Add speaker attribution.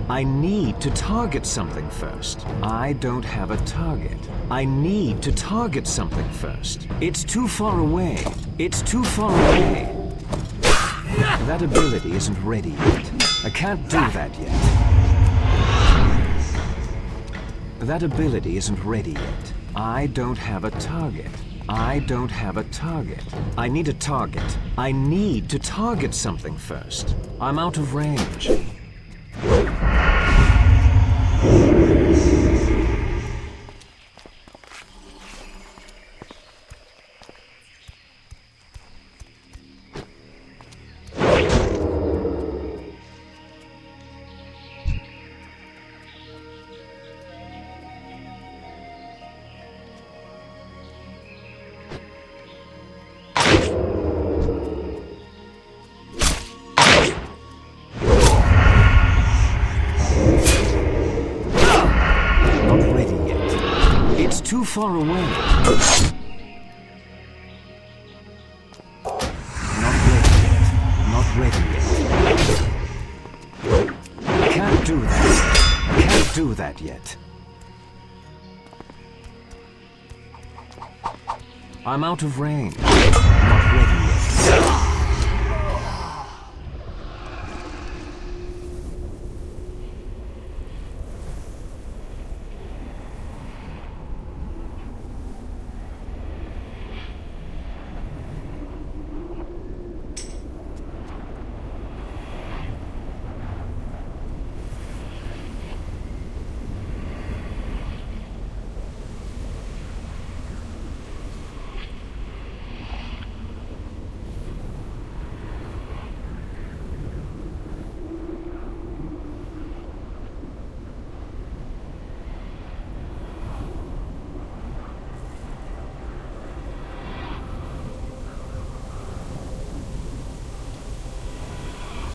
Speaker 1: I need to target something first. I don't have a target. I need to target something first. It's too far away. It's too far away. That ability isn't ready yet. I can't do that yet. That ability isn't ready yet. I don't have a target. I don't have a target. I need a target. I need to target something first. I'm out of range. Too far away. Not ready yet. I can't do that. I can't do that yet. I'm out of range.